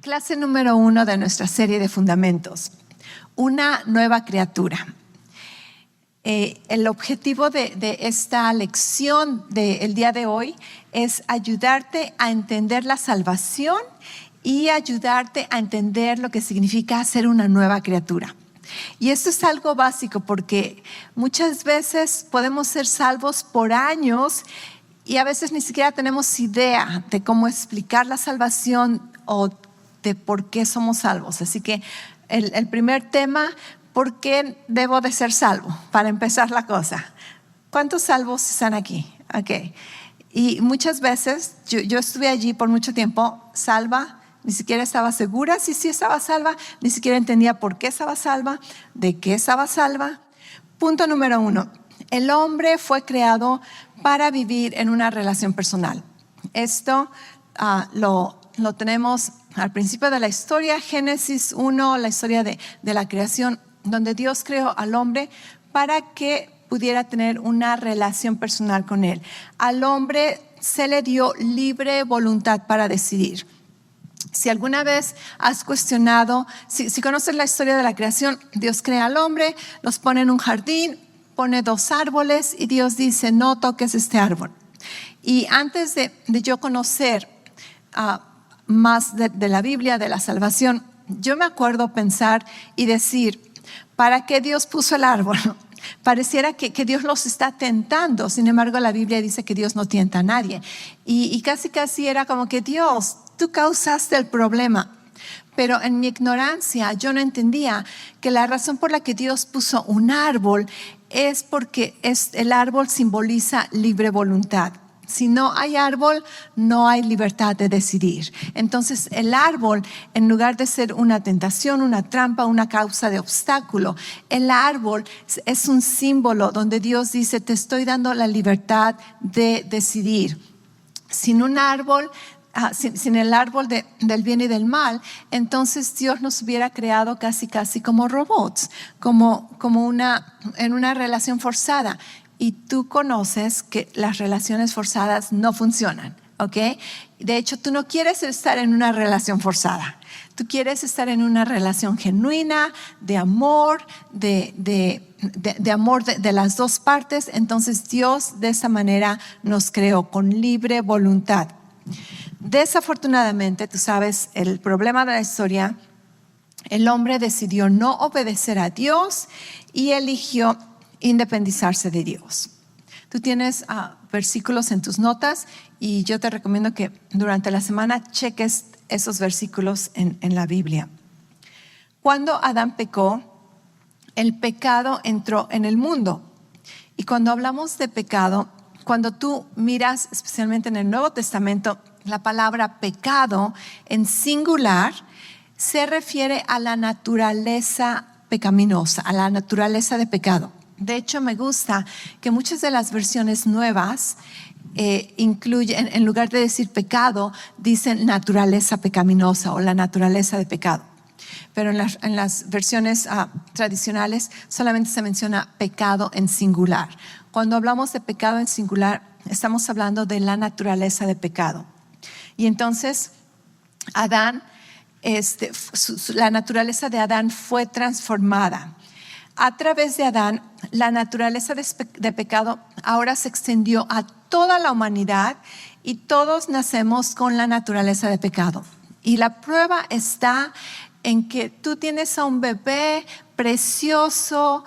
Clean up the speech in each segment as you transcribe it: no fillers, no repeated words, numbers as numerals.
Clase número 1 de nuestra serie de fundamentos. Una nueva criatura. El objetivo de esta lección del día de hoy es ayudarte a entender la salvación y ayudarte a entender lo que significa ser una nueva criatura. Y esto es algo básico porque muchas veces podemos ser salvos por años y a veces ni siquiera tenemos idea de cómo explicar la salvación o de por qué somos salvos. Así que el primer tema, ¿por qué debo de ser salvo? Para empezar la cosa. ¿Cuántos salvos están aquí? Okay. Y muchas veces, yo estuve allí por mucho tiempo, salva, ni siquiera estaba segura si sí estaba salva, ni siquiera entendía por qué estaba salva, de qué estaba salva. Punto número 1, el hombre fue creado para vivir en una relación personal. Esto lo tenemos al principio de la historia, Génesis 1, la historia de la creación, donde Dios creó al hombre para que pudiera tener una relación personal con él. Al hombre se le dio libre voluntad para decidir. Si alguna vez has cuestionado, si conoces la historia de la creación, Dios crea al hombre, los pone en un jardín, pone 2 árboles y Dios dice, no toques este árbol. Y antes de yo conocer más de la Biblia, de la salvación, yo me acuerdo pensar y decir, ¿para qué Dios puso el árbol? Pareciera que Dios los está tentando. Sin embargo, la Biblia dice que Dios no tienta a nadie. Y casi era como que Dios, tú causaste el problema. Pero en mi ignorancia yo no entendía que la razón por la que Dios puso un árbol es porque el árbol simboliza libre voluntad. Si no hay árbol, no hay libertad de decidir. Entonces el árbol, en lugar de ser una tentación, una trampa, una causa de obstáculo, el árbol es un símbolo donde Dios dice, te estoy dando la libertad de decidir. Sin un árbol, sin el árbol del bien y del mal, entonces Dios nos hubiera creado casi como robots, en una relación forzada. Y tú conoces que las relaciones forzadas no funcionan, ¿ok? De hecho, tú no quieres estar en una relación forzada. Tú quieres estar en una relación genuina, de amor, de amor de las dos partes. Entonces Dios de esa manera nos creó con libre voluntad. Desafortunadamente, tú sabes, el problema de la historia, el hombre decidió no obedecer a Dios y eligió independizarse de Dios. Tú tienes versículos en tus notas y yo te recomiendo que durante la semana cheques esos versículos en la Biblia. Cuando Adán pecó, el pecado entró en el mundo. Y cuando hablamos de pecado, cuando tú miras especialmente en el Nuevo Testamento, la palabra pecado en singular se refiere a la naturaleza pecaminosa, a la naturaleza de pecado. De hecho, me gusta que muchas de las versiones nuevas incluyen, en lugar de decir pecado, dicen naturaleza pecaminosa o la naturaleza de pecado. Pero en las versiones tradicionales solamente se menciona pecado en singular. Cuando hablamos de pecado en singular, estamos hablando de la naturaleza de pecado. Y entonces, Adán, la naturaleza de Adán fue transformada. A través de Adán, la naturaleza de pecado ahora se extendió a toda la humanidad y todos nacemos con la naturaleza de pecado. Y la prueba está en que tú tienes a un bebé precioso,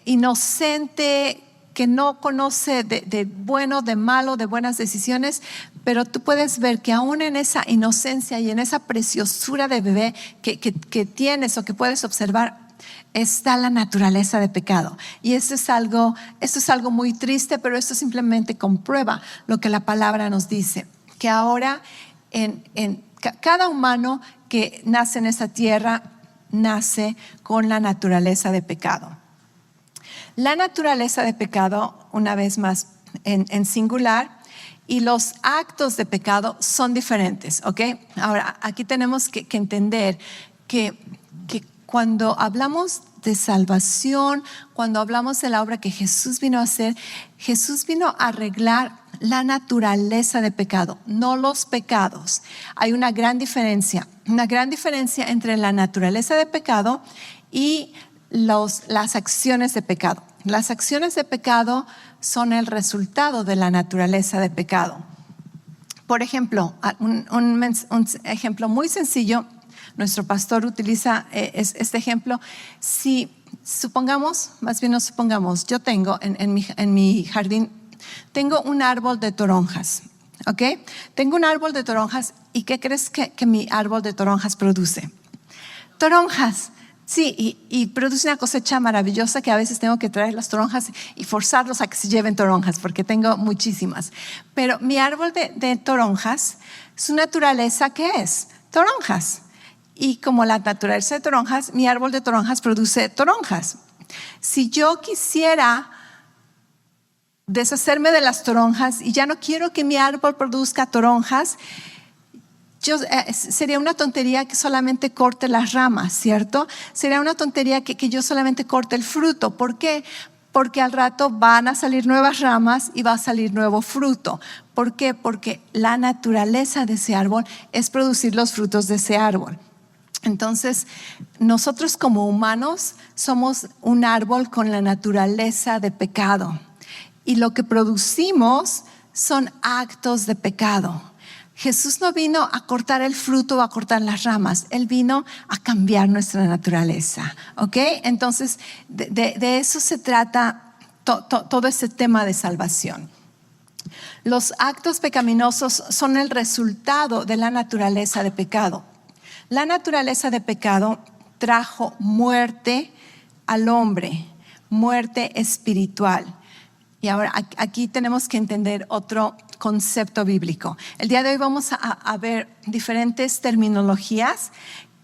inocente, que no conoce de bueno, de malo, de buenas decisiones, pero tú puedes ver que aún en esa inocencia y en esa preciosura de bebé que tienes o que puedes observar, está la naturaleza de pecado. Y esto es algo muy triste, pero esto simplemente comprueba lo que la palabra nos dice, que ahora cada humano que nace en esta tierra nace con la naturaleza de pecado. La naturaleza de pecado, una vez más en singular, y los actos de pecado son diferentes, ¿ok? Ahora, aquí tenemos que entender que cuando hablamos de salvación, cuando hablamos de la obra que Jesús vino a hacer, Jesús vino a arreglar la naturaleza de pecado, no los pecados. Hay una gran diferencia entre la naturaleza de pecado y las acciones de pecado. Las acciones de pecado son el resultado de la naturaleza de pecado. Por ejemplo, un ejemplo muy sencillo, nuestro pastor utiliza este ejemplo. Si supongamos, yo tengo en mi jardín, tengo un árbol de toronjas, ¿ok? Tengo un árbol de toronjas y ¿qué crees que mi árbol de toronjas produce? Toronjas. Sí, y produce una cosecha maravillosa que a veces tengo que traer las toronjas y forzarlos a que se lleven toronjas porque tengo muchísimas. Pero mi árbol de toronjas, su naturaleza, ¿qué es? Toronjas. Y como la naturaleza de toronjas, mi árbol de toronjas produce toronjas. Si yo quisiera deshacerme de las toronjas y ya no quiero que mi árbol produzca toronjas, sería una tontería que solamente corte las ramas, ¿cierto? Sería una tontería que yo solamente corte el fruto. ¿Por qué? Porque al rato van a salir nuevas ramas y va a salir nuevo fruto. ¿Por qué? Porque la naturaleza de ese árbol es producir los frutos de ese árbol. Entonces, nosotros como humanos somos un árbol con la naturaleza de pecado. Y lo que producimos son actos de pecado. Jesús no vino a cortar el fruto o a cortar las ramas. Él vino a cambiar nuestra naturaleza. ¿Ok? Entonces, de eso se trata todo este tema de salvación. Los actos pecaminosos son el resultado de la naturaleza de pecado. La naturaleza de pecado trajo muerte al hombre, muerte espiritual. Y ahora aquí tenemos que entender otro concepto bíblico. El día de hoy vamos a ver diferentes terminologías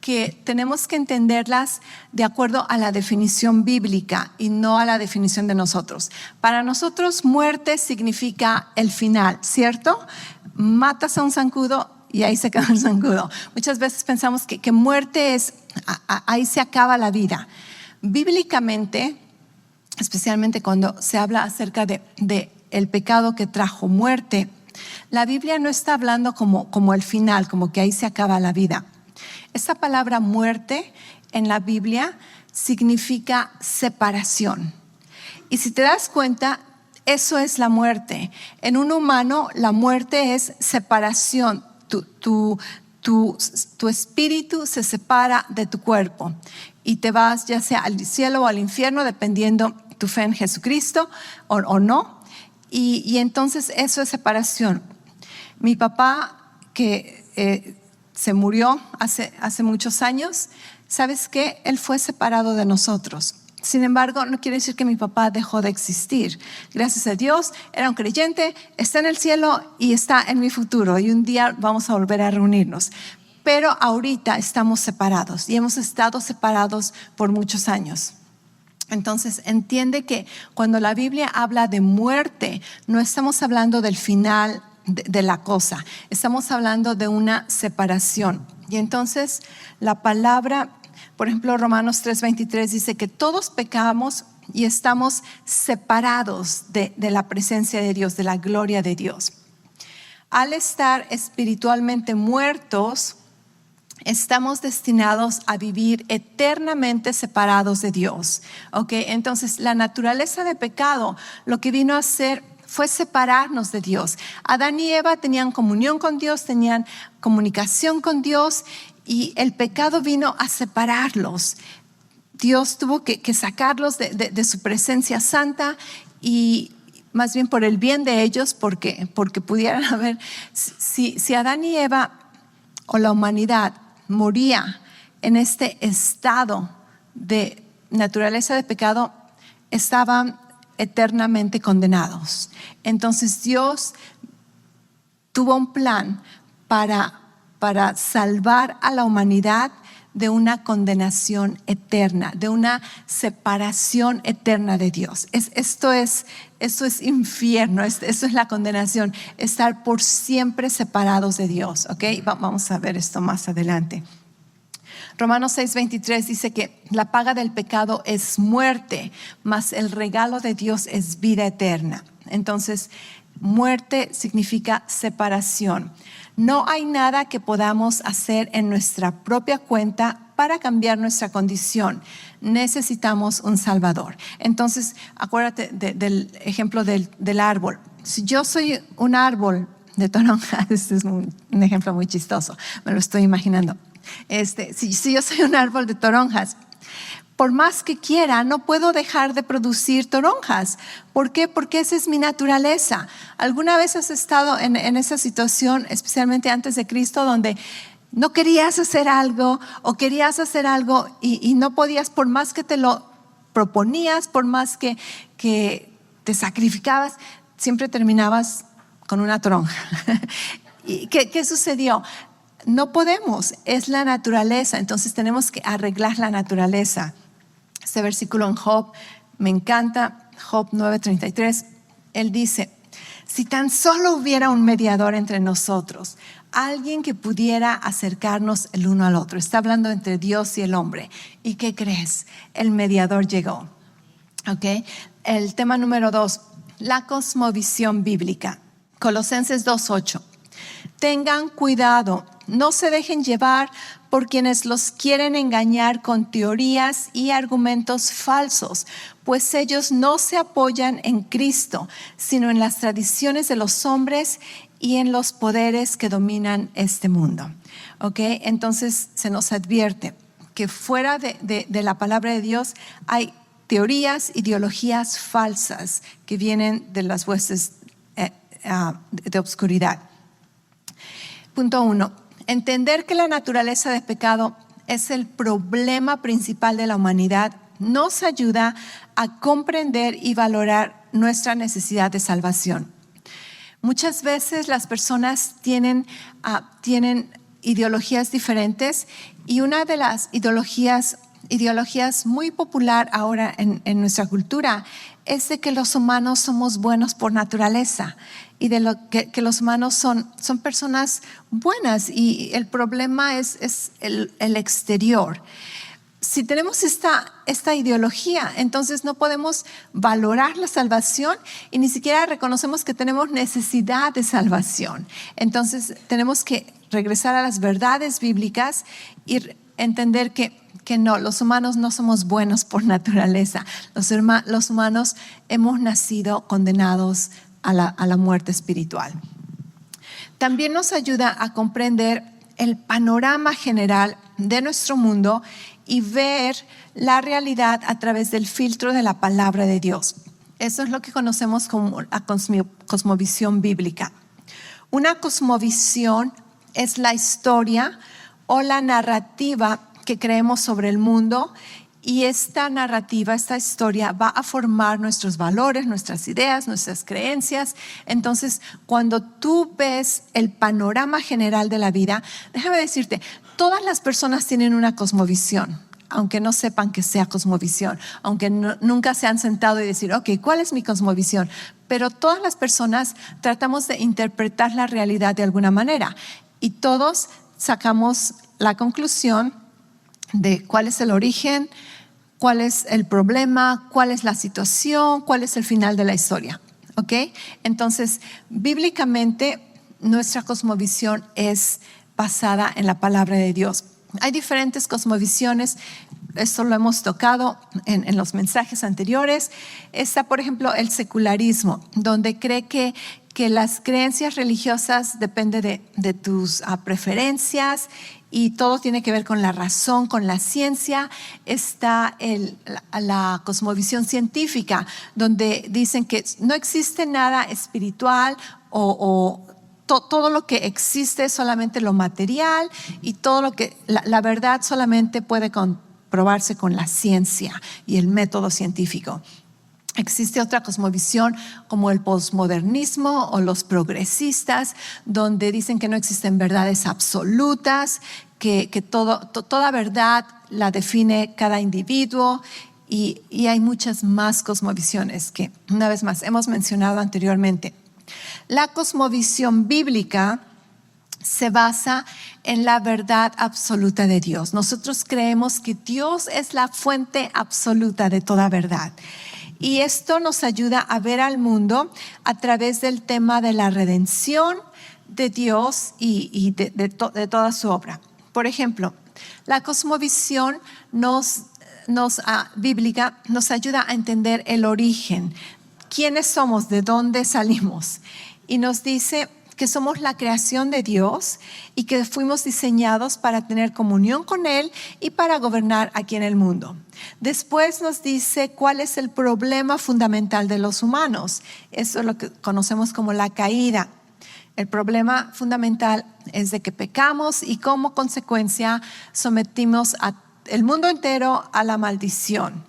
que tenemos que entenderlas de acuerdo a la definición bíblica y no a la definición de nosotros. Para nosotros, muerte significa el final, ¿cierto? Matas a un zancudo y ahí se acaba el zancudo. Muchas veces pensamos que muerte es, ahí se acaba la vida. Bíblicamente, especialmente cuando se habla acerca de el pecado que trajo muerte, la Biblia no está hablando como el final, como que ahí se acaba la vida. Esta palabra muerte en la Biblia significa separación. Y si te das cuenta, eso es la muerte. En un humano, la muerte es separación. Tu espíritu se separa de tu cuerpo y te vas ya sea al cielo o al infierno, dependiendo tu fe en Jesucristo o no. Y entonces eso es separación. Mi papá, que se murió hace muchos años, ¿sabes qué? Él fue separado de nosotros. Sin embargo, no quiere decir que mi papá dejó de existir. Gracias a Dios, era un creyente, está en el cielo y está en mi futuro. Y un día vamos a volver a reunirnos. Pero ahorita estamos separados y hemos estado separados por muchos años. Entonces, entiende que cuando la Biblia habla de muerte, no estamos hablando del final de la cosa. Estamos hablando de una separación. Y entonces, la palabra, por ejemplo, Romanos 3:23 dice que todos pecamos y estamos separados de la presencia de Dios, de la gloria de Dios. Al estar espiritualmente muertos, estamos destinados a vivir eternamente separados de Dios. ¿Ok? Entonces, la naturaleza de pecado, lo que vino a hacer fue separarnos de Dios. Adán y Eva tenían comunión con Dios, tenían comunicación con Dios, y el pecado vino a separarlos. Dios tuvo que sacarlos de su presencia santa, y más bien por el bien de ellos, porque pudieran haber, si Adán y Eva o la humanidad moría en este estado de naturaleza de pecado, estaban eternamente condenados. Entonces Dios tuvo un plan para salvar a la humanidad de una condenación eterna, de una separación eterna de Dios. Esto es infierno, esto es la condenación, estar por siempre separados de Dios. ¿Ok? Vamos a ver esto más adelante. Romanos 6:23 dice que la paga del pecado es muerte, mas el regalo de Dios es vida eterna. Entonces, muerte significa separación. No hay nada que podamos hacer en nuestra propia cuenta para cambiar nuestra condición. Necesitamos un Salvador. Entonces, acuérdate del ejemplo del árbol. Si yo soy un árbol de toronjas, este es un ejemplo muy chistoso, me lo estoy imaginando. Si yo soy un árbol de toronjas, por más que quiera, no puedo dejar de producir toronjas. ¿Por qué? Porque esa es mi naturaleza. ¿Alguna vez has estado en esa situación, especialmente antes de Cristo, donde no querías hacer algo o querías hacer algo y no podías, por más que te lo proponías, por más que te sacrificabas, siempre terminabas con una toronja? ¿Y qué sucedió? No podemos, es la naturaleza, entonces tenemos que arreglar la naturaleza. Este versículo en Job me encanta, Job 9:33, él dice: si tan solo hubiera un mediador entre nosotros, alguien que pudiera acercarnos el uno al otro. Está hablando entre Dios y el hombre. ¿Y qué crees? El mediador llegó. ¿Okay? El tema número 2, la cosmovisión bíblica. Colosenses 2:8. Tengan cuidado, no se dejen llevar por quienes los quieren engañar con teorías y argumentos falsos, pues ellos no se apoyan en Cristo, sino en las tradiciones de los hombres y en los poderes que dominan este mundo. ¿Okay? Entonces se nos advierte que fuera de la palabra de Dios hay teorías, ideologías falsas que vienen de las huestes de obscuridad. Punto 1. Entender que la naturaleza de pecado es el problema principal de la humanidad nos ayuda a comprender y valorar nuestra necesidad de salvación. Muchas veces las personas tienen ideologías diferentes, y una de las ideologías muy popular ahora en nuestra cultura es de que los humanos somos buenos por naturaleza y de que los humanos son personas buenas y el problema es el exterior. Si tenemos esta ideología, entonces no podemos valorar la salvación y ni siquiera reconocemos que tenemos necesidad de salvación. Entonces tenemos que regresar a las verdades bíblicas y entender que no, los humanos no somos buenos por naturaleza. Los humanos hemos nacido condenados a la muerte espiritual. También nos ayuda a comprender el panorama general de nuestro mundo y ver la realidad a través del filtro de la palabra de Dios. Eso es lo que conocemos como la cosmovisión bíblica. Una cosmovisión es la historia o la narrativa que creemos sobre el mundo, y esta narrativa, esta historia va a formar nuestros valores, nuestras ideas, nuestras creencias. Entonces, cuando tú ves el panorama general de la vida, déjame decirte, todas las personas tienen una cosmovisión, aunque no sepan que sea cosmovisión, aunque nunca se han sentado y decir, ok, ¿cuál es mi cosmovisión? Pero todas las personas tratamos de interpretar la realidad de alguna manera, y todos sacamos la conclusión de cuál es el origen, cuál es el problema, cuál es la situación, cuál es el final de la historia. ¿Ok? Entonces, bíblicamente, nuestra cosmovisión es basada en la palabra de Dios. Hay diferentes cosmovisiones, esto lo hemos tocado en los mensajes anteriores. Está, por ejemplo, el secularismo, donde cree que las creencias religiosas dependen de tus preferencias, y todo tiene que ver con la razón, con la ciencia. Está la cosmovisión científica, donde dicen que no existe nada espiritual o todo lo que existe es solamente lo material, y todo lo que la verdad solamente puede comprobarse con la ciencia y el método científico. Existe otra cosmovisión como el posmodernismo o los progresistas, donde dicen que no existen verdades absolutas, que toda verdad la define cada individuo, y hay muchas más cosmovisiones que, una vez más, hemos mencionado anteriormente. La cosmovisión bíblica se basa en la verdad absoluta de Dios. Nosotros creemos que Dios es la fuente absoluta de toda verdad. Y esto nos ayuda a ver al mundo a través del tema de la redención de Dios y de toda su obra. Por ejemplo, la cosmovisión bíblica nos ayuda a entender el origen, quiénes somos, de dónde salimos. Y nos dice que somos la creación de Dios y que fuimos diseñados para tener comunión con Él y para gobernar aquí en el mundo. Después nos dice cuál es el problema fundamental de los humanos. Eso es lo que conocemos como la caída. El problema fundamental es de que pecamos y como consecuencia sometimos el mundo entero a la maldición.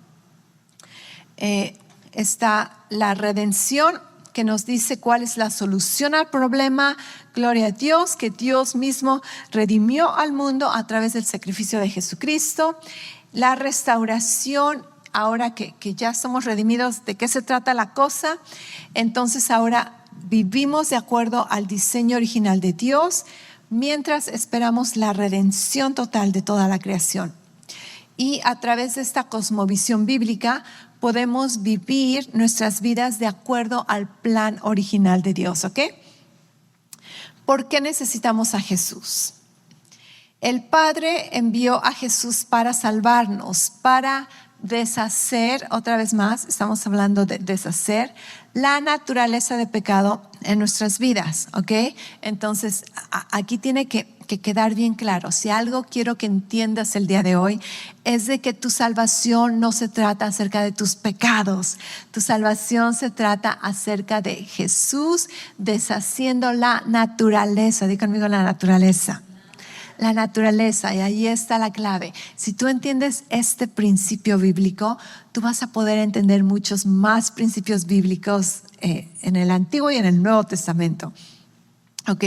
Está la redención, que nos dice cuál es la solución al problema. Gloria a Dios, que Dios mismo redimió al mundo a través del sacrificio de Jesucristo. La restauración, ahora que ya somos redimidos, ¿de qué se trata la cosa? Entonces ahora vivimos de acuerdo al diseño original de Dios, mientras esperamos la redención total de toda la creación. Y a través de esta cosmovisión bíblica podemos vivir nuestras vidas de acuerdo al plan original de Dios, ¿ok? ¿Por qué necesitamos a Jesús? El Padre envió a Jesús para salvarnos, para deshacer, otra vez más, estamos hablando de deshacer la naturaleza de pecado en nuestras vidas, ¿ok? Entonces, aquí tiene que quedar bien claro. Si algo quiero que entiendas el día de hoy, es de que tu salvación no se trata acerca de tus pecados. Tu salvación se trata acerca de Jesús deshaciendo la naturaleza. Di conmigo la naturaleza. La naturaleza, y ahí está la clave. Si tú entiendes este principio bíblico, tú vas a poder entender muchos más principios bíblicos en el Antiguo y en el Nuevo Testamento. Ok,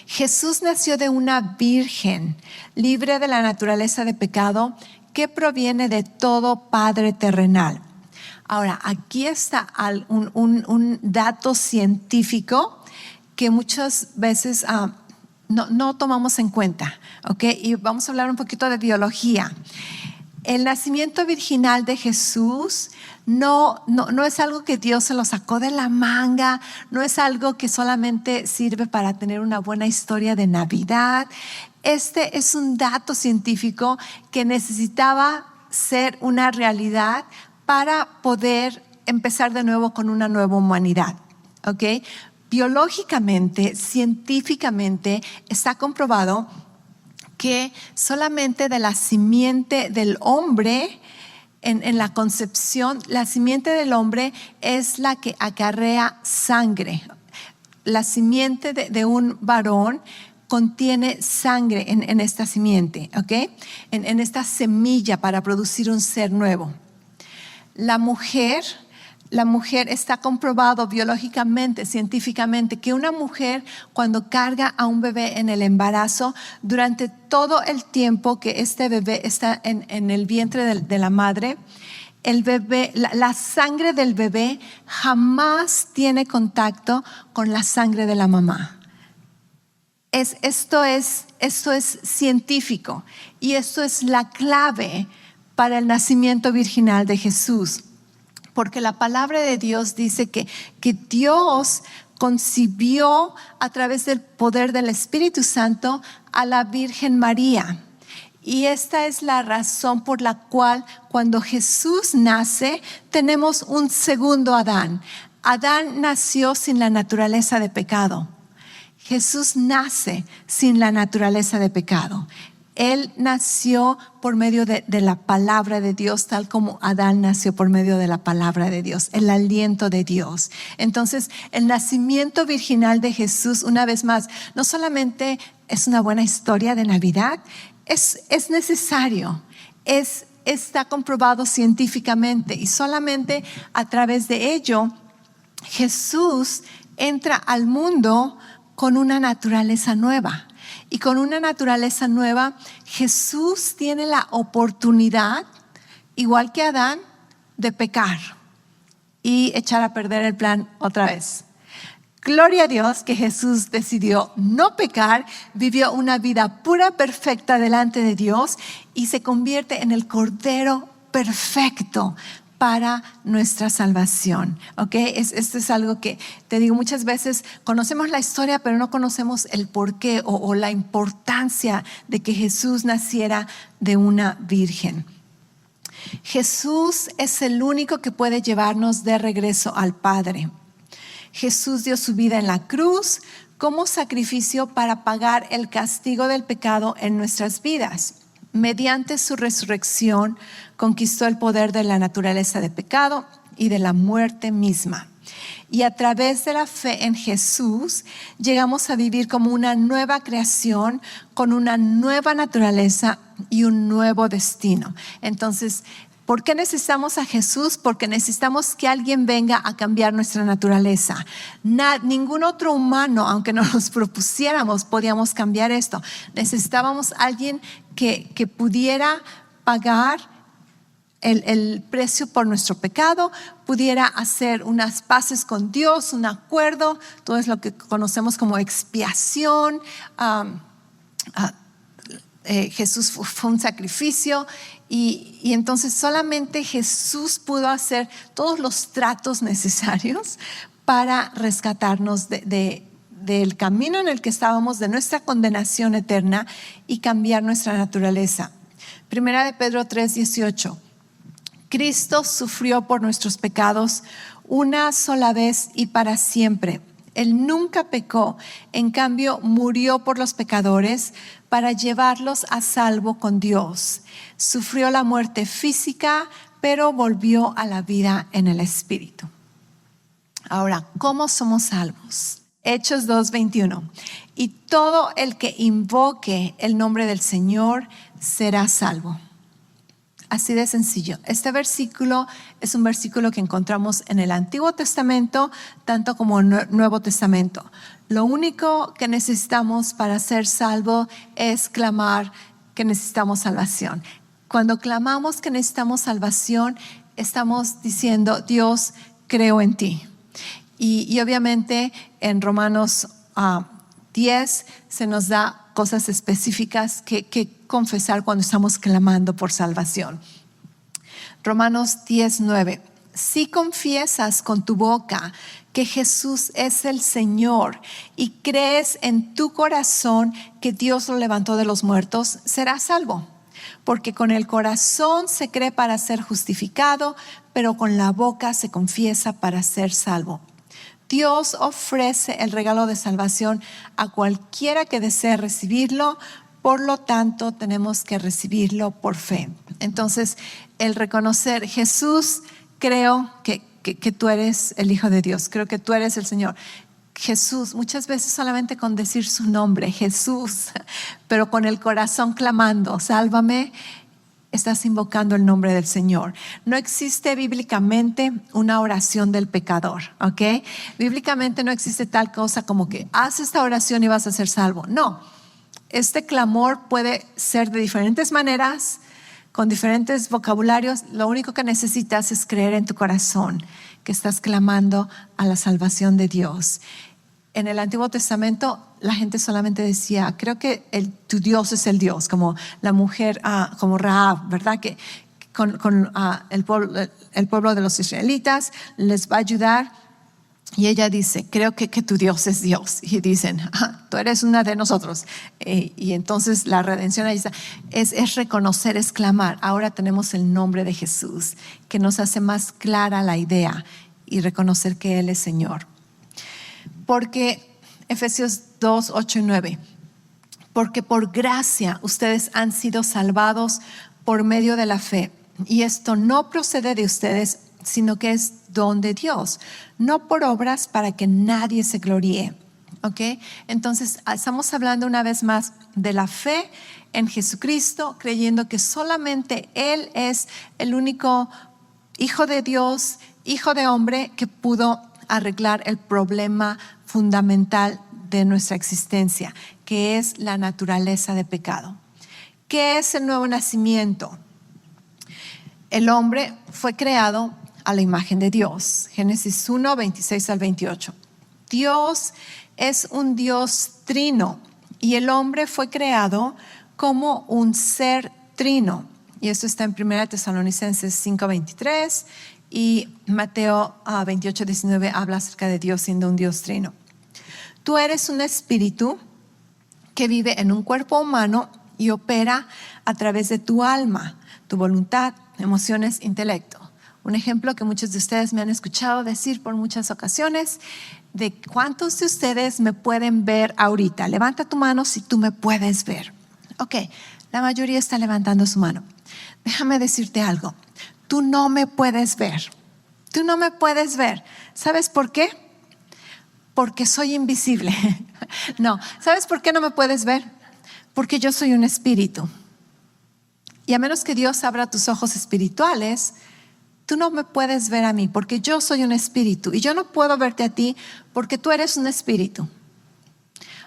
Jesús nació de una virgen, libre de la naturaleza de pecado, que proviene de todo padre terrenal. Ahora, aquí está un dato científico que muchas veces no tomamos en cuenta, ¿ok? Y vamos a hablar un poquito de biología. El nacimiento virginal de Jesús no es algo que Dios se lo sacó de la manga, no es algo que solamente sirve para tener una buena historia de Navidad. Este es un dato científico que necesitaba ser una realidad para poder empezar de nuevo con una nueva humanidad, ¿ok? Biológicamente, científicamente, está comprobado que solamente de la simiente del hombre, en la concepción, la simiente del hombre es la que acarrea sangre. La simiente de un varón contiene sangre en esta simiente, ¿ok? En esta semilla para producir un ser nuevo. La mujer está comprobado biológicamente, científicamente, que una mujer cuando carga a un bebé en el embarazo, durante todo el tiempo que este bebé está en el vientre de la madre, el bebé, la sangre del bebé jamás tiene contacto con la sangre de la mamá. Esto es científico, y esto es la clave para el nacimiento virginal de Jesús. Porque la palabra de Dios dice que Dios concibió a través del poder del Espíritu Santo a la Virgen María. Y esta es la razón por la cual cuando Jesús nace, tenemos un segundo Adán. Adán nació sin la naturaleza de pecado. Jesús nace sin la naturaleza de pecado. Él nació por medio de la palabra de Dios, tal como Adán nació por medio de la palabra de Dios, el aliento de Dios. Entonces, el nacimiento virginal de Jesús, una vez más, no solamente es una buena historia de Navidad, es necesario, está comprobado científicamente, y solamente a través de ello, Jesús entra al mundo con una naturaleza nueva. Y con una naturaleza nueva, Jesús tiene la oportunidad, igual que Adán, de pecar y echar a perder el plan otra vez. Gloria a Dios que Jesús decidió no pecar, vivió una vida pura, perfecta delante de Dios y se convierte en el Cordero perfecto para nuestra salvación, ¿ok? Esto es algo que, te digo, muchas veces conocemos la historia, pero no conocemos el porqué o la importancia de que Jesús naciera de una virgen. Jesús es el único que puede llevarnos de regreso al Padre. Jesús dio su vida en la cruz como sacrificio para pagar el castigo del pecado en nuestras vidas. Mediante su resurrección conquistó el poder de la naturaleza de pecado y de la muerte misma. Y a través de la fe en Jesús llegamos a vivir como una nueva creación con una nueva naturaleza y un nuevo destino. Entonces, ¿por qué necesitamos a Jesús? Porque necesitamos que alguien venga a cambiar nuestra naturaleza. Ningún otro humano, aunque nos los propusiéramos, podíamos cambiar esto. Necesitábamos a alguien que pudiera pagar el precio por nuestro pecado, pudiera hacer unas paces con Dios, un acuerdo, todo es lo que conocemos como expiación. Jesús fue un sacrificio y entonces solamente Jesús pudo hacer todos los tratos necesarios para rescatarnos del camino en el que estábamos, de nuestra condenación eterna y cambiar nuestra naturaleza. Primera de Pedro 3:18. Cristo sufrió por nuestros pecados una sola vez y para siempre. Él nunca pecó, en cambio murió por los pecadores para llevarlos a salvo con Dios. Sufrió la muerte física, pero volvió a la vida en el Espíritu. Ahora, ¿cómo somos salvos? Hechos 2:21. Y todo el que invoque el nombre del Señor será salvo. Así de sencillo. Este versículo es un versículo que encontramos en el Antiguo Testamento, tanto como en el Nuevo Testamento. Lo único que necesitamos para ser salvo es clamar que necesitamos salvación. Cuando clamamos que necesitamos salvación, estamos diciendo, Dios, creo en ti. Y obviamente en Romanos 10 se nos da cosas específicas que confesar cuando estamos clamando por salvación. Romanos 10:9. Si confiesas con tu boca que Jesús es el Señor y crees en tu corazón que Dios lo levantó de los muertos, serás salvo. Porque con el corazón se cree para ser justificado, pero con la boca se confiesa para ser salvo. Dios ofrece el regalo de salvación a cualquiera que desee recibirlo, por lo tanto tenemos que recibirlo por fe. Entonces, el reconocer, Jesús, creo que tú eres el Hijo de Dios, creo que tú eres el Señor. Jesús, muchas veces solamente con decir su nombre, Jesús, pero con el corazón clamando, sálvame, estás invocando el nombre del Señor. No existe bíblicamente una oración del pecador, ¿ok? Bíblicamente no existe tal cosa como que haz esta oración y vas a ser salvo. No, este clamor puede ser de diferentes maneras, con diferentes vocabularios. Lo único que necesitas es creer en tu corazón que estás clamando a la salvación de Dios. En el Antiguo Testamento la gente solamente decía, creo que tu Dios es el Dios, como la mujer, como Rahab, ¿verdad? Que con el pueblo de los israelitas les va a ayudar. Y ella dice, creo que tu Dios es Dios. Y dicen, tú eres una de nosotros. Y entonces la redención ahí está. Es reconocer, es clamar. Ahora tenemos el nombre de Jesús, que nos hace más clara la idea y reconocer que Él es Señor. Porque Efesios 2:8-9, porque por gracia ustedes han sido salvados por medio de la fe, y esto no procede de ustedes, sino que es don de Dios, no por obras para que nadie se gloríe. ¿Ok? Entonces estamos hablando una vez más de la fe en Jesucristo, creyendo que solamente Él es el único Hijo de Dios, Hijo de hombre, que pudo arreglar el problema fundamental de nuestra existencia, que es la naturaleza de pecado. ¿Qué es el nuevo nacimiento? El hombre fue creado a la imagen de Dios. Génesis 1:26-28. Dios es un Dios trino y el hombre fue creado como un ser trino. y esto está en 1 Tesalonicenses 5:23 y Mateo 28:19 habla acerca de Dios siendo un Dios trino. Tú eres un espíritu que vive en un cuerpo humano y opera a través de tu alma, tu voluntad, emociones, intelecto. Un ejemplo que muchos de ustedes me han escuchado decir por muchas ocasiones, de cuántos de ustedes me pueden ver ahorita. Levanta tu mano si tú me puedes ver. Ok, la mayoría está levantando su mano. Déjame decirte algo. Tú no me puedes ver. Tú no me puedes ver. ¿Sabes por qué? Porque soy invisible. No, ¿sabes por qué no me puedes ver? Porque yo soy un espíritu. Y a menos que Dios abra tus ojos espirituales, tú no me puedes ver a mí porque yo soy un espíritu y yo no puedo verte a ti porque tú eres un espíritu.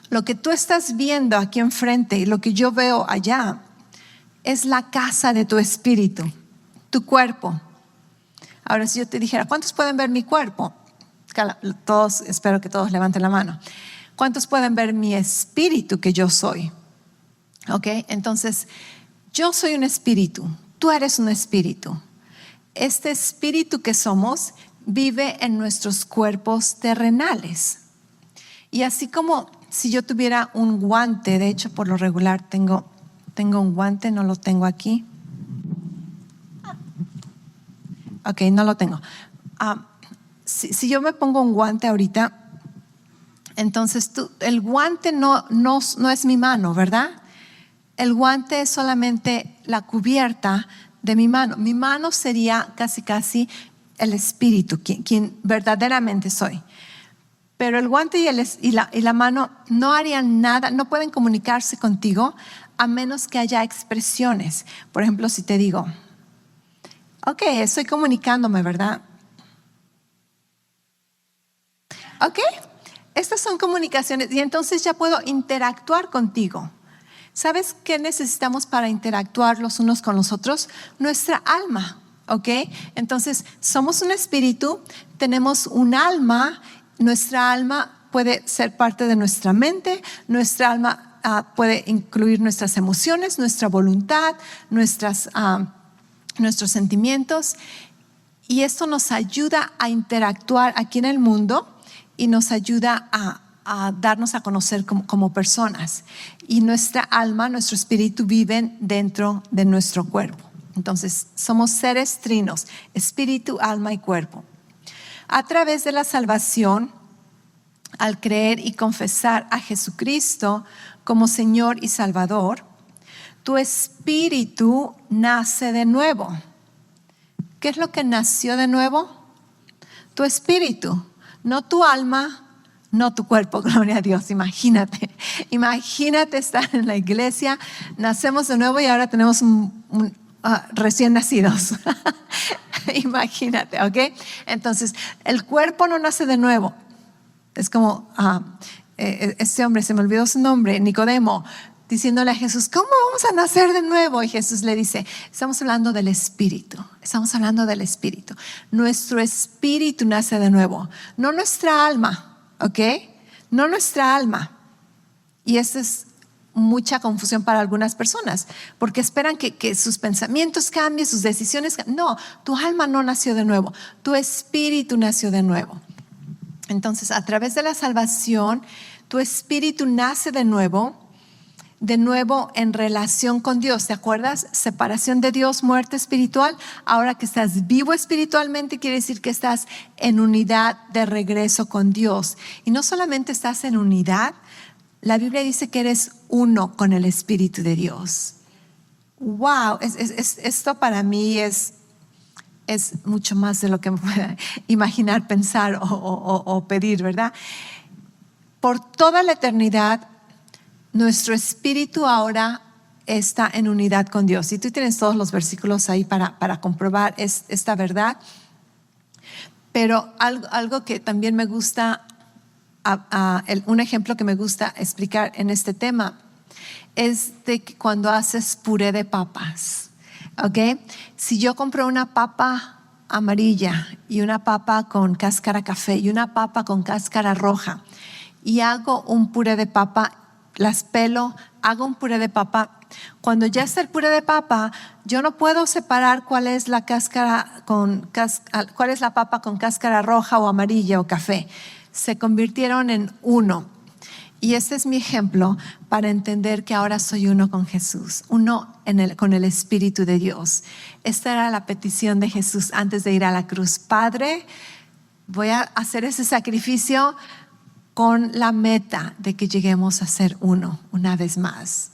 Lo que tú estás viendo aquí enfrente y lo que yo veo allá es la casa de tu espíritu, tu cuerpo. Ahora, si yo te dijera, ¿cuántos pueden ver mi cuerpo? Todos, espero que todos levanten la mano. ¿Cuántos pueden ver mi espíritu que yo soy? Ok, entonces yo soy un espíritu, tú eres un espíritu. Este espíritu que somos vive en nuestros cuerpos terrenales. Y así como si yo tuviera un guante, de hecho por lo regular tengo un guante, no lo tengo aquí. Ok, no lo tengo. Si yo me pongo un guante ahorita, entonces el guante no es mi mano, ¿verdad? El guante es solamente la cubierta de mi mano. Mi mano sería casi el espíritu, quien verdaderamente soy. Pero el guante y la mano no harían nada, no pueden comunicarse contigo a menos que haya expresiones. Por ejemplo, si te digo, ok, estoy comunicándome, ¿verdad? Ok, estas son comunicaciones y entonces ya puedo interactuar contigo. ¿Sabes qué necesitamos para interactuar los unos con los otros? Nuestra alma, ¿ok? Entonces, somos un espíritu, tenemos un alma, nuestra alma puede ser parte de nuestra mente, nuestra alma puede incluir nuestras emociones, nuestra voluntad, nuestros sentimientos, y esto nos ayuda a interactuar aquí en el mundo y nos ayuda a darnos a conocer como personas. Y nuestra alma, nuestro espíritu viven dentro de nuestro cuerpo. Entonces somos seres trinos, espíritu, alma y cuerpo. A través de la salvación, al creer y confesar a Jesucristo como Señor y Salvador, tu espíritu nace de nuevo. ¿Qué es lo que nació de nuevo? Tu espíritu, no tu alma, no tu cuerpo, gloria a Dios. Imagínate estar en la iglesia, nacemos de nuevo y ahora tenemos recién nacidos. Imagínate, ¿ok? Entonces, el cuerpo no nace de nuevo. Es como este hombre, se me olvidó su nombre, Nicodemo, diciéndole a Jesús, ¿cómo vamos a nacer de nuevo? Y Jesús le dice, estamos hablando del espíritu. Nuestro espíritu nace de nuevo, no nuestra alma, ¿ok? No nuestra alma. Y esta es mucha confusión para algunas personas, porque esperan que sus pensamientos cambien, sus decisiones cambien. No, tu alma no nació de nuevo, tu espíritu nació de nuevo. Entonces, a través de la salvación, tu espíritu nace de nuevo en relación con Dios. ¿Te acuerdas? Separación de Dios, muerte espiritual. Ahora que estás vivo espiritualmente, quiere decir que estás en unidad de regreso con Dios. Y no solamente estás en unidad, la Biblia dice que eres uno con el Espíritu de Dios. Wow, esto para mí es mucho más de lo que me pueda imaginar, pensar o pedir, ¿verdad? Por toda la eternidad, nuestro espíritu ahora está en unidad con Dios. Y tú tienes todos los versículos ahí para comprobar esta verdad. Pero algo que también me gusta, un ejemplo que me gusta explicar en este tema, es de que cuando haces puré de papas, ¿ok? Si yo compro una papa amarilla y una papa con cáscara café y una papa con cáscara roja y hago un puré de papa, las pelo, hago un puré de papa. Cuando ya está el puré de papa, yo no puedo separar cuál es la papa con cáscara roja o amarilla o café. Se convirtieron en uno. Y este es mi ejemplo para entender que ahora soy uno con Jesús, uno con el Espíritu de Dios. Esta era la petición de Jesús antes de ir a la cruz. Padre, voy a hacer ese sacrificio con la meta de que lleguemos a ser uno una vez más.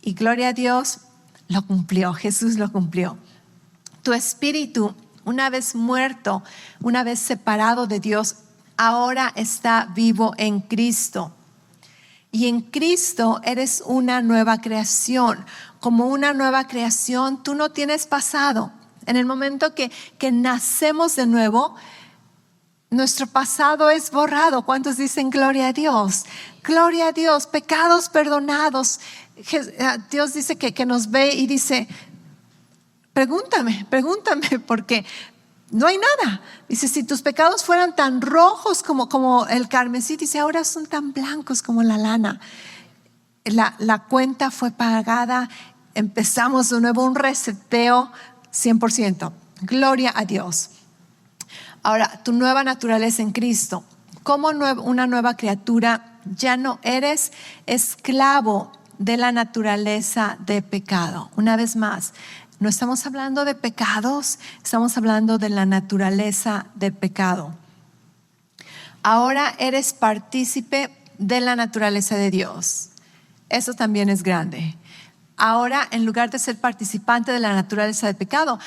Y gloria a Dios, lo cumplió, Jesús lo cumplió. Tu espíritu, una vez muerto, una vez separado de Dios, ahora está vivo en Cristo. Y en Cristo eres una nueva creación. Como una nueva creación, tú no tienes pasado. En el momento que nacemos de nuevo, nuestro pasado es borrado. ¿Cuántos dicen gloria a Dios? Gloria a Dios, pecados perdonados. Dios dice que nos ve y dice, pregúntame, porque no hay nada. Dice, si tus pecados fueran tan rojos como el carmesí, dice, ahora son tan blancos como la lana. La cuenta fue pagada, empezamos de nuevo un reseteo 100%. Gloria a Dios. Ahora, tu nueva naturaleza en Cristo. Como una nueva criatura, ya no eres esclavo de la naturaleza de pecado. Una vez más, no estamos hablando de pecados, estamos hablando de la naturaleza del pecado. Ahora eres partícipe de la naturaleza de Dios. Eso también es grande. Ahora, en lugar de ser participante de la naturaleza del pecado,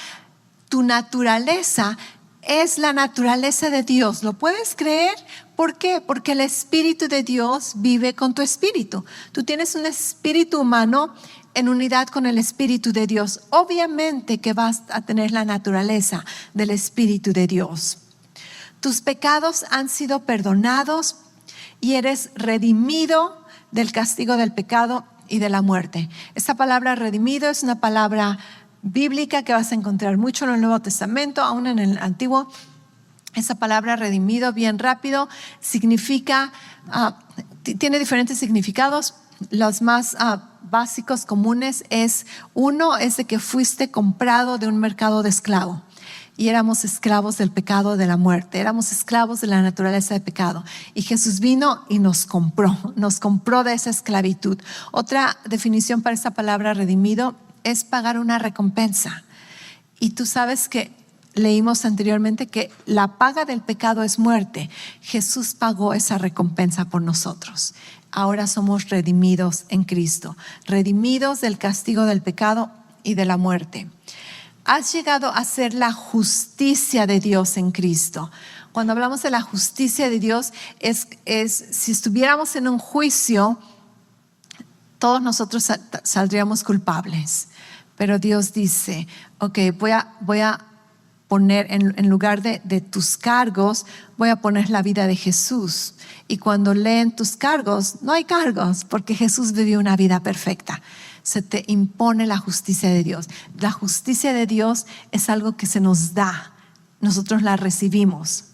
tu naturaleza es la naturaleza de Dios. ¿Lo puedes creer? ¿Por qué? Porque el Espíritu de Dios vive con tu espíritu. Tú tienes un espíritu humano en unidad con el Espíritu de Dios. Obviamente que vas a tener la naturaleza del Espíritu de Dios. Tus pecados han sido perdonados y eres redimido del castigo del pecado y de la muerte. Esta palabra redimido es una palabra bíblica que vas a encontrar mucho en el Nuevo Testamento, aún en el Antiguo. Esa palabra redimido, bien rápido, significa, tiene diferentes significados. Los más básicos, comunes, uno es de que fuiste comprado de un mercado de esclavo. Y éramos esclavos del pecado, de la muerte. Éramos esclavos de la naturaleza de pecado. Y Jesús vino y nos compró de esa esclavitud. Otra definición para esta palabra redimido es pagar una recompensa. Y tú sabes que leímos anteriormente que la paga del pecado es muerte. Jesús pagó esa recompensa por nosotros. Ahora somos redimidos en Cristo, redimidos del castigo del pecado y de la muerte. Has llegado a ser la justicia de Dios en Cristo. Cuando hablamos de la justicia de Dios, es si estuviéramos en un juicio, todos nosotros saldríamos culpables. Pero Dios dice, ok, voy a poner en lugar de tus cargos, voy a poner la vida de Jesús. Y cuando leen tus cargos, no hay cargos, porque Jesús vivió una vida perfecta. Se te impone la justicia de Dios. La justicia de Dios es algo que se nos da, nosotros la recibimos.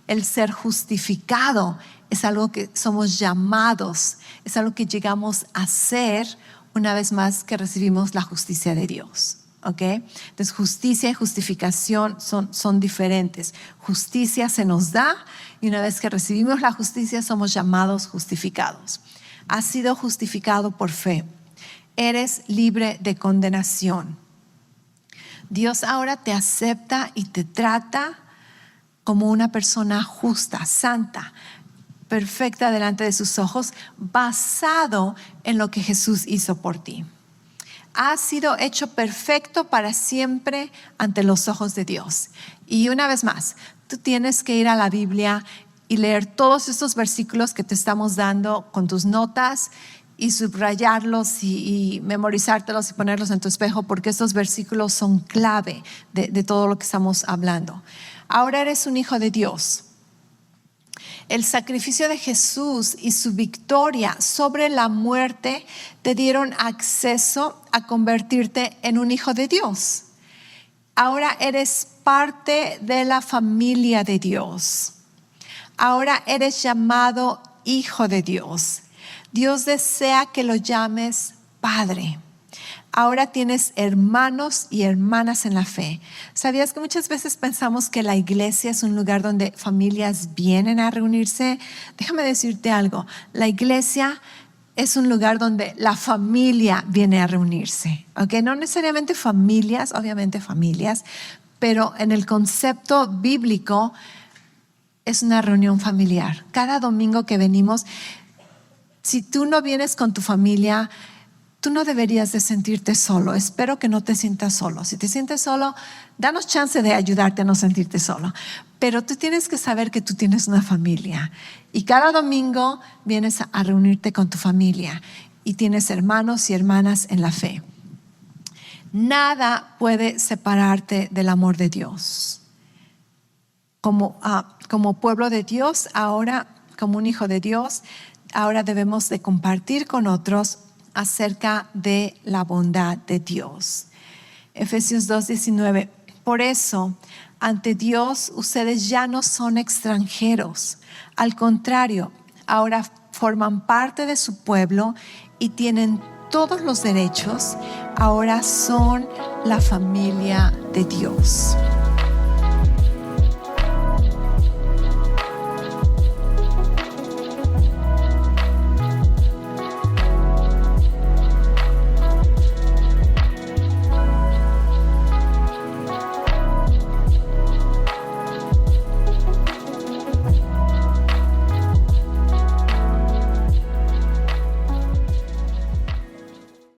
El ser justificado es algo que somos llamados, es algo que llegamos a ser una vez más que recibimos la justicia de Dios. ¿Okay? Entonces, justicia y justificación son diferentes. Justicia se nos da y una vez que recibimos la justicia somos llamados justificados. Has sido justificado por fe. Eres libre de condenación. Dios ahora te acepta y te trata como una persona justa, santa, perfecta delante de sus ojos, basado en lo que Jesús hizo por ti. Has sido hecho perfecto para siempre ante los ojos de Dios. Y una vez más, tú tienes que ir a la Biblia y leer todos estos versículos que te estamos dando con tus notas y subrayarlos y memorizártelos y ponerlos en tu espejo, porque estos versículos son clave de todo lo que estamos hablando. Ahora eres un hijo de Dios. El sacrificio de Jesús y su victoria sobre la muerte te dieron acceso a convertirte en un hijo de Dios. Ahora eres parte de la familia de Dios. Ahora eres llamado hijo de Dios. Dios desea que lo llames Padre. Ahora tienes hermanos y hermanas en la fe. ¿Sabías que muchas veces pensamos que la iglesia es un lugar donde familias vienen a reunirse? Déjame decirte algo. La iglesia es un lugar donde la familia viene a reunirse. ¿Okay? No necesariamente familias, obviamente familias, pero en el concepto bíblico es una reunión familiar. Cada domingo que venimos, si tú no vienes con tu familia, tú no deberías de sentirte solo. Espero que no te sientas solo. Si te sientes solo, danos chance de ayudarte a no sentirte solo. Pero tú tienes que saber que tú tienes una familia. Y cada domingo vienes a reunirte con tu familia. Y tienes hermanos y hermanas en la fe. Nada puede separarte del amor de Dios. Como pueblo de Dios, ahora, como un hijo de Dios, ahora debemos de compartir con otros acerca de la bondad de Dios. Efesios 2:19. Por eso, ante Dios, ustedes ya no son extranjeros. Al contrario, ahora forman parte de su pueblo y tienen todos los derechos. Ahora son la familia de Dios.